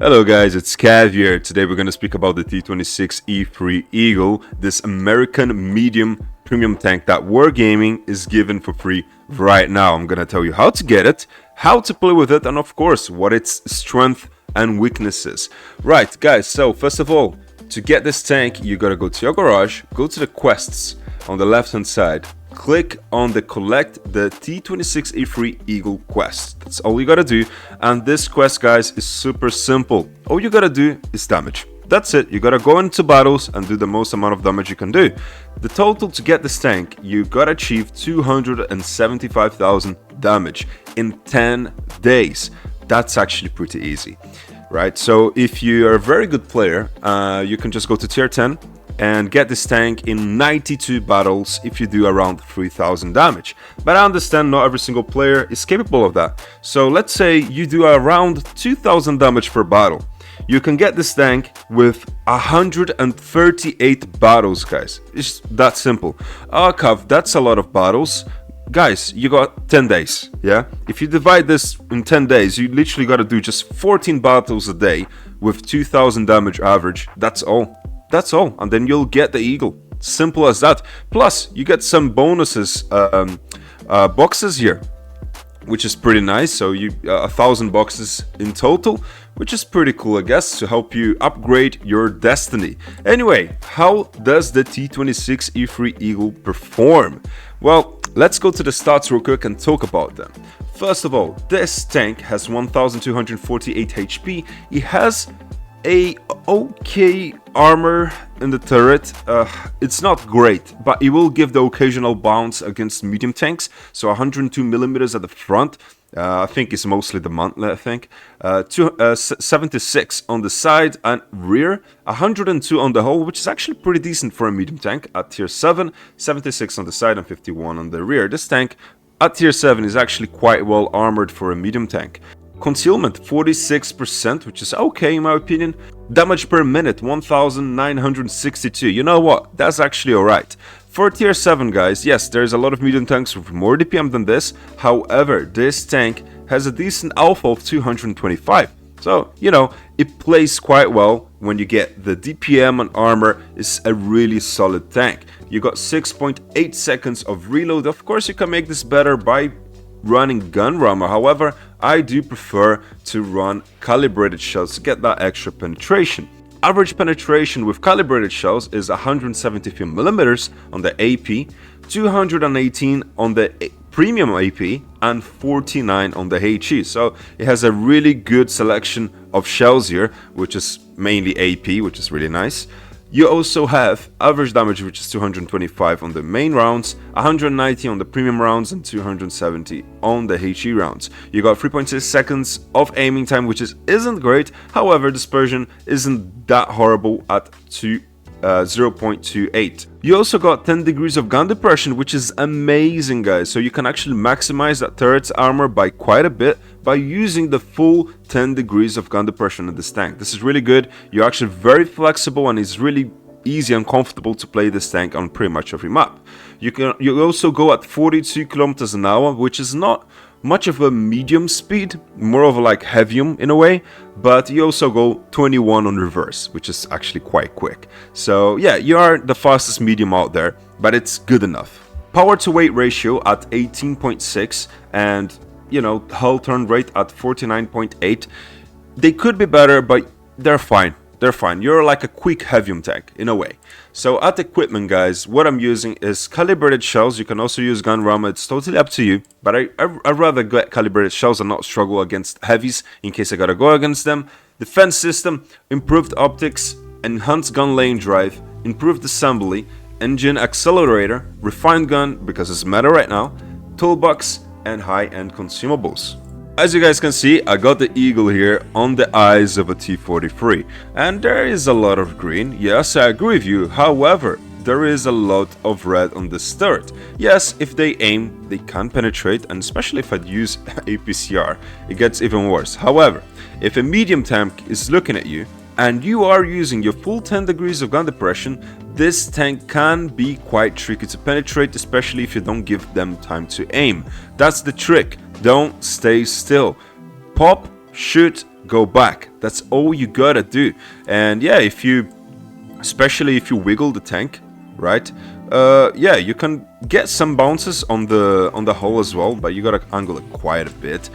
Hello guys, it's Cav here. Today we're going to speak about the T26E3 Eagle, this American medium premium tank that Wargaming is giving for free right now. I'm going to tell you how to get it, how to play with it, and of course what its strength and weaknesses. Right guys, so first of all, to get this tank you got to go to your garage, go to the quests on the left hand side, click on the collect the T26E3 Eagle quest. That's all you gotta do, and this quest guys is super simple. All you gotta do is damage. That's it. You gotta go into battles and do the most amount of damage you can do. The total to get this tank, you gotta achieve 275,000 damage in 10 days. That's actually pretty easy, right? So if you are a very good player, you can just go to tier 10 and get this tank in 92 battles if you do around 3000 damage. But I understand not every single player is capable of that. So let's say you do around 2000 damage per battle. You can get this tank with 138 battles, guys. It's that simple. Cav, that's a lot of battles. Guys, you got 10 days, yeah? If you divide this in 10 days, you literally got to do just 14 battles a day with 2000 damage average. That's all. That's all, and then you'll get the Eagle. Simple as that. Plus, you get some bonuses, boxes here, which is pretty nice. So you 1,000 boxes in total, which is pretty cool, I guess, to help you upgrade your destiny. Anyway, how does the T26E3 Eagle perform? Well, let's go to the stats real quick and talk about them. First of all, this tank has 1248 HP. It has a okay armor in the turret. It's not great, but it will give the occasional bounce against medium tanks. So 102 millimeters at the front. I think it's mostly the mantlet, I think. 76 on the side and rear, 102 on the hull, which is actually pretty decent for a medium tank at tier 7, 76 on the side and 51 on the rear. This tank at tier 7 is actually quite well armored for a medium tank. Concealment 46%, which is okay in my opinion. Damage per minute 1962. You know what? That's actually alright. For tier 7 guys, yes, there's a lot of medium tanks with more DPM than this. However, this tank has a decent alpha of 225. So, you know, it plays quite well when you get the DPM and armor. Is a really solid tank. You got 6.8 seconds of reload. Of course, you can make this better by running gun rammer. However, I do prefer to run calibrated shells to get that extra penetration. Average penetration with calibrated shells is 173 millimeters on the AP, 218 on the premium AP, and 49 on the HE. So it has a really good selection of shells here, which is mainly AP, which is really nice. You also have average damage, which is 225 on the main rounds, 190 on the premium rounds, and 270 on the HE rounds. You got 3.6 seconds of aiming time, which isn't great. However, dispersion isn't that horrible at 0.28. You also got 10 degrees of gun depression, which is amazing, guys. So you can actually maximize that turret's armor by quite a bit by using the full 10 degrees of gun depression in this tank. This is really good. You're actually very flexible, and it's really easy and comfortable to play this tank on pretty much every map. You also go at 42 kilometers an hour, which is not much of a medium speed, more of a like heavium in a way, but you also go 21 on reverse, which is actually quite quick. So yeah, you are the fastest medium out there, but it's good enough. Power to weight ratio at 18.6 and, you know, hull turn rate at 49.8. They could be better, but they're fine. They're fine. You're like a quick heavium tank in a way. So at equipment, guys, what I'm using is calibrated shells. You can also use gun rammer. It's totally up to you. But I'd rather get calibrated shells and not struggle against heavies in case I gotta go against them. Defense system, improved optics, enhanced gun lane drive, improved assembly, engine accelerator, refined gun because it's meta right now, toolbox, and high-end consumables. As you guys can see, I got the Eagle here on the eyes of a T43, and there is a lot of green. Yes, I agree with you. However, there is a lot of red on this turret. Yes, if they aim, they can penetrate, and especially if I use APCR, it gets even worse. However, if a medium tank is looking at you and you are using your full 10 degrees of gun depression, this tank can be quite tricky to penetrate, especially if you don't give them time to aim. That's the trick. Don't stay still. Pop, shoot, go back. That's all you gotta do. And yeah, especially if you wiggle the tank, right? Yeah, you can get some bounces on the hull as well, but you gotta angle it quite a bit.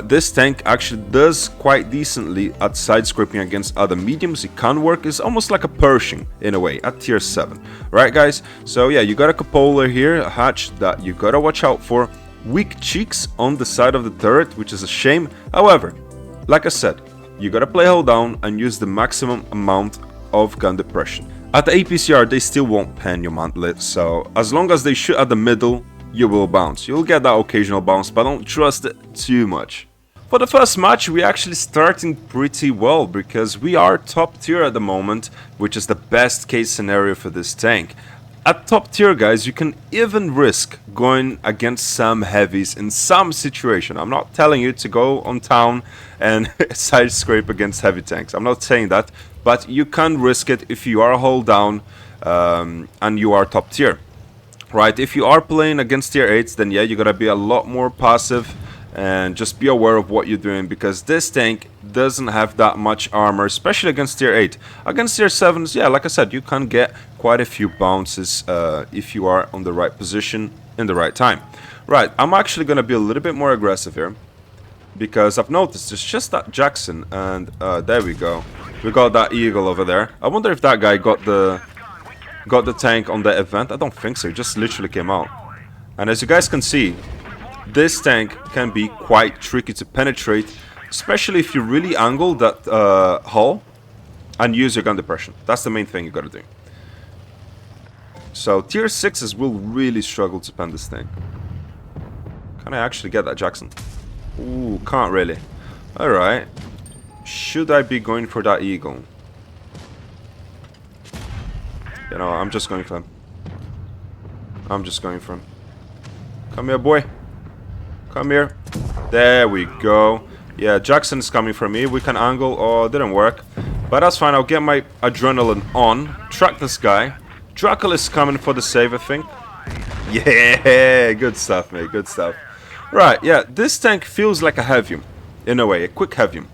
This tank actually does quite decently at side scraping against other mediums. It can work. It's almost like a Pershing in a way at tier 7, right, guys? So yeah, you got a cupola here, a hatch that you gotta watch out for. Weak cheeks on the side of the turret, which is a shame. However, like I said, you gotta play hold down and use the maximum amount of gun depression. At the APCR, they still won't pen your mantlet, so as long as they shoot at the middle, you will bounce. You'll get that occasional bounce, but don't trust it too much. For the first match, we're actually starting pretty well, because we are top tier at the moment, which is the best case scenario for this tank. At top tier, guys, you can even risk going against some heavies in some situation. I'm not telling you to go on town and side scrape against heavy tanks. I'm not saying that, but you can risk it if you are hold down and you are top tier, right? If you are playing against tier 8s, then yeah, you gotta be a lot more passive and just be aware of what you're doing, because this tank doesn't have that much armor, especially against tier 8. Against tier 7s, yeah, like I said, you can get quite a few bounces if you are on the right position in the right time. Right, I'm actually gonna be a little bit more aggressive here, because I've noticed it's just that Jackson, and there we go. We got that Eagle over there. I wonder if that guy got the tank on the event. I don't think so. It just literally came out. And as you guys can see, this tank can be quite tricky to penetrate, especially if you really angle that hull and use your gun depression. That's the main thing you gotta do. So tier 6s will really struggle to pen this thing. Can I actually get that Jackson? Ooh, can't really. Alright. Should I be going for that Eagle? You know, I'm just going for him. I'm just going for him. Come here, boy. Come here. There we go. Yeah, Jackson is coming for me. We can angle. Oh, it didn't work. But that's fine. I'll get my adrenaline on. Track this guy. Drackle is coming for the save, I think. Yeah, good stuff, mate. Good stuff. Right, yeah. This tank feels like a heavium. In a way, a quick heavium.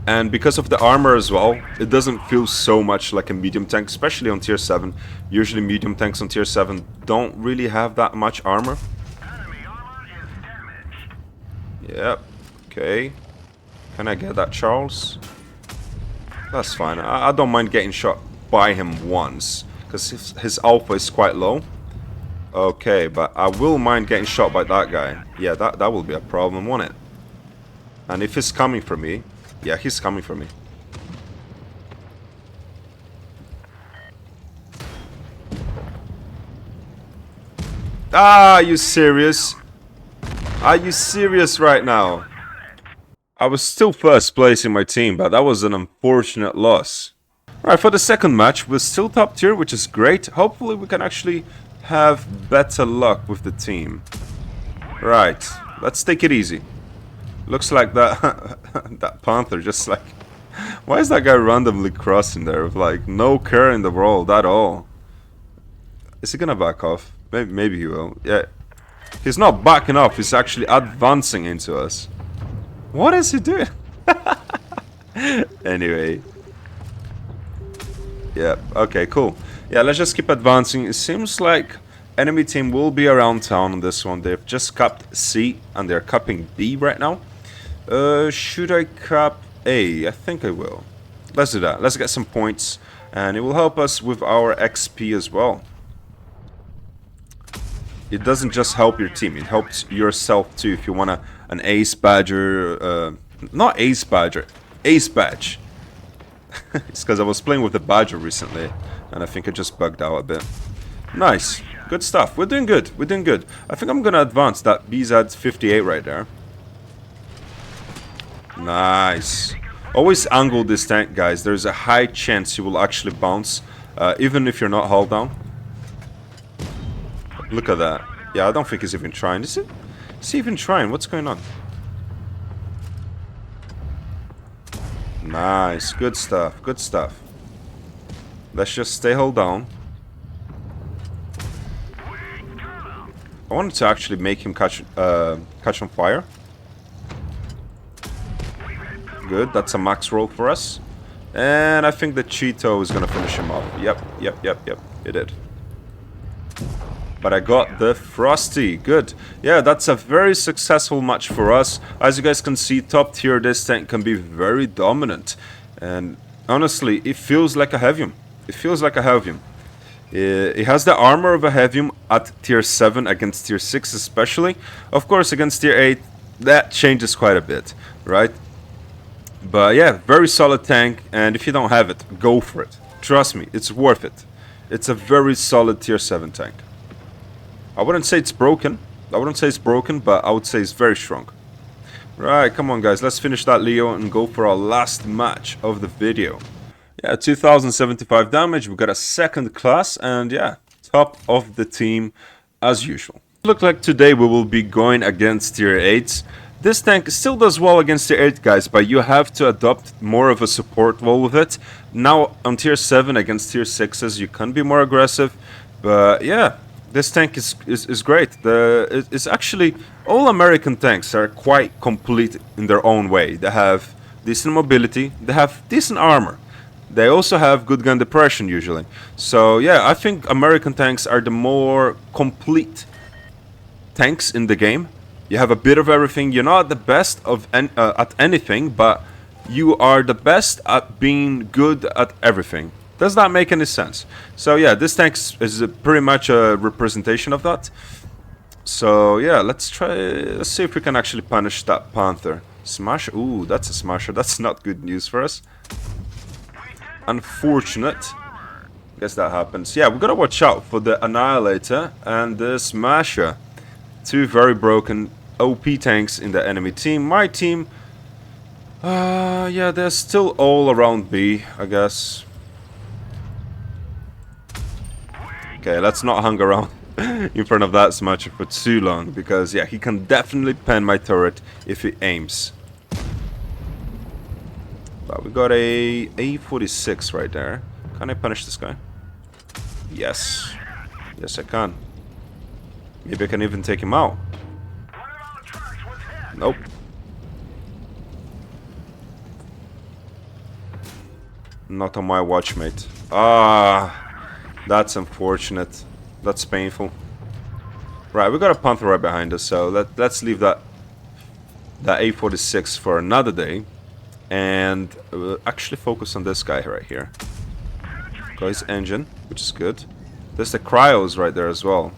And because of the armor as well, it doesn't feel so much like a medium tank, especially on tier 7. Usually medium tanks on tier 7 don't really have that much armor. Yep. Okay. Can I get that, Charles? That's fine. I don't mind getting shot by him once, because his alpha is quite low. Okay, but I will mind getting shot by that guy. Yeah, that will be a problem, won't it? And if he's coming for me... Yeah, he's coming for me. Ah, are you serious? Are you serious right now? I was still first place in my team, but that was an unfortunate loss. Right, for the second match, we're still top tier, which is great. Hopefully we can actually have better luck with the team. Right, let's take it easy. Looks like that that Panther just like... Why is that guy randomly crossing there with like no care in the world at all? Is he gonna back off? Maybe he will. Yeah. He's not backing off, he's actually advancing into us. What is he doing? Anyway. Yeah, okay, cool. Yeah, let's just keep advancing. It seems like enemy team will be around town on this one. They've just capped C and they're capping B right now. Should I cap A? I think I will. Let's do that. Let's get some points. And it will help us with our XP as well. It doesn't just help your team, it helps yourself too if you want an ace badger, not ace badger, ace badge. It's because I was playing with the badger recently and I think I just bugged out a bit. Nice, good stuff, we're doing good, we're doing good. I think I'm gonna advance that BZ 58 right there. Nice. Always angle this tank, guys, there's a high chance you will actually bounce, even if you're not hull down. Look at that. Yeah, I don't think he's even trying. Is he even trying? What's going on? Nice. Good stuff. Good stuff. Let's just stay hold down. I wanted to actually make him catch on fire. Good, that's a max roll for us. And I think the Cheeto is gonna finish him off. Yep, it did. But I got the Frosty. Good. Yeah, that's a very successful match for us. As you guys can see, top tier, this tank can be very dominant. And honestly, it feels like a Heavium. It feels like a Heavium. It has the armor of a Heavium at tier 7 against tier 6 especially. Of course, against tier 8, that changes quite a bit, right? But yeah, very solid tank. And if you don't have it, go for it. Trust me, it's worth it. It's a very solid tier 7 tank. I wouldn't say it's broken. But I would say it's very strong. Right, come on guys, let's finish that Leo and go for our last match of the video. Yeah, 2075 damage, we got a second class, and yeah, top of the team as usual. Look like today we will be going against tier 8s. This tank still does well against tier 8 guys, but you have to adopt more of a support role with it. Now on tier 7 against tier 6s, you can be more aggressive, but yeah. This tank is great. It's actually, all American tanks are quite complete in their own way. They have decent mobility, they have decent armor. They also have good gun depression usually. So yeah, I think American tanks are the more complete tanks in the game. You have a bit of everything. You're not the best of at anything, but you are the best at being good at everything. Does that make any sense? So yeah, this tank is pretty much a representation of that. So yeah, let's see if we can actually punish that Panther. Smash, ooh, that's a smasher. That's not good news for us. Unfortunate. Guess that happens. Yeah, we gotta watch out for the Annihilator and the Smasher. Two very broken OP tanks in the enemy team. My team, yeah, they're still all around B, I guess. Okay, let's not hang around in front of that Smasher for too long, because yeah, he can definitely pen my turret if he aims. But we got a A46 right there. Can I punish this guy? Yes. Yes, I can. Maybe I can even take him out. Nope. Not on my watch, mate. Ah. That's unfortunate. That's painful. Right, we got a Panther right behind us, so let's leave that A46 for another day, and we'll actually focus on this guy right here. Got his engine, which is good. There's the cryos right there as well.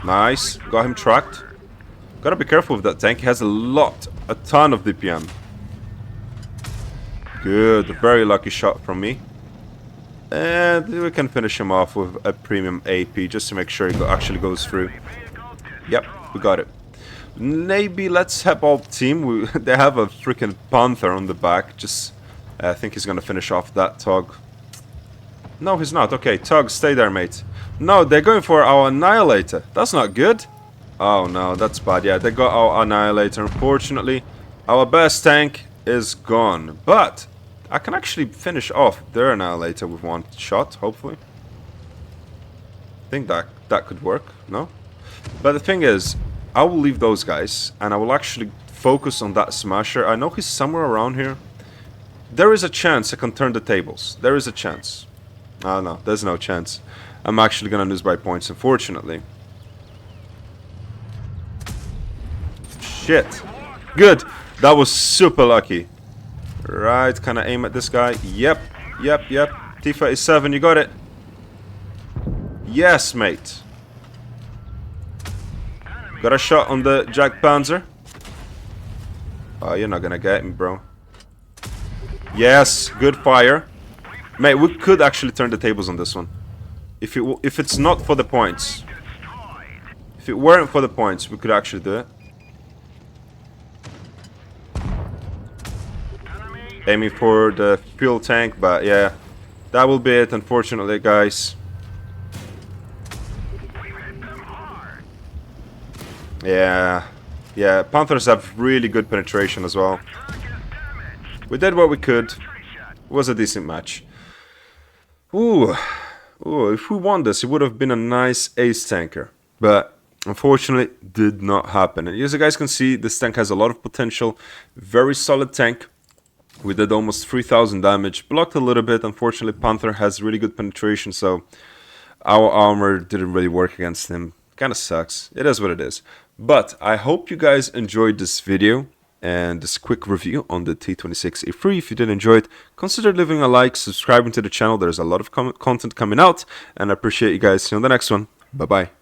Nice, got him tracked. Gotta be careful with that tank. He has a ton of DPM. Good, very lucky shot from me. And we can finish him off with a premium AP just to make sure he actually goes through. Yep, we got it. Maybe let's help our team. They have a freaking Panther on the back. Just, I think he's gonna finish off that Tug. No, he's not. Okay, Tug, stay there, mate. No, they're going for our Annihilator. That's not good. Oh no, that's bad. Yeah, they got our Annihilator. Unfortunately, our best tank is gone. But I can actually finish off their Annihilator with one shot, hopefully. I think that could work, no? But the thing is, I will leave those guys, and I will actually focus on that Smasher. I know he's somewhere around here. There is a chance I can turn the tables. There is a chance. Oh no, there's no chance. I'm actually gonna lose by points, unfortunately. Shit. Good. That was super lucky. Right, can I aim at this guy? Yep. T27, you got it. Yes, mate. Got a shot on the Jack Panzer. Oh, you're not gonna get me, bro. Yes, good fire. Mate, we could actually turn the tables on this one. If it's not for the points. If it weren't for the points, we could actually do it. Aiming for the fuel tank, but yeah, that will be it, unfortunately, guys. Yeah, Panthers have really good penetration as well. We did what we could. It was a decent match. Ooh, if we won this, it would have been a nice ace tanker. But Unfortunately, did not happen. And as you guys can see, this tank has a lot of potential. Very solid tank. We did almost 3000 damage. Blocked a little bit. Unfortunately, Panther has really good penetration, so our armor didn't really work against him. Kind of sucks. It is what it is. But I hope you guys enjoyed this video and this quick review on the T26E3. If you did enjoy it, consider leaving a like, subscribing to the channel. There's a lot of content coming out, and I appreciate you guys. See you on the next one. Bye-bye.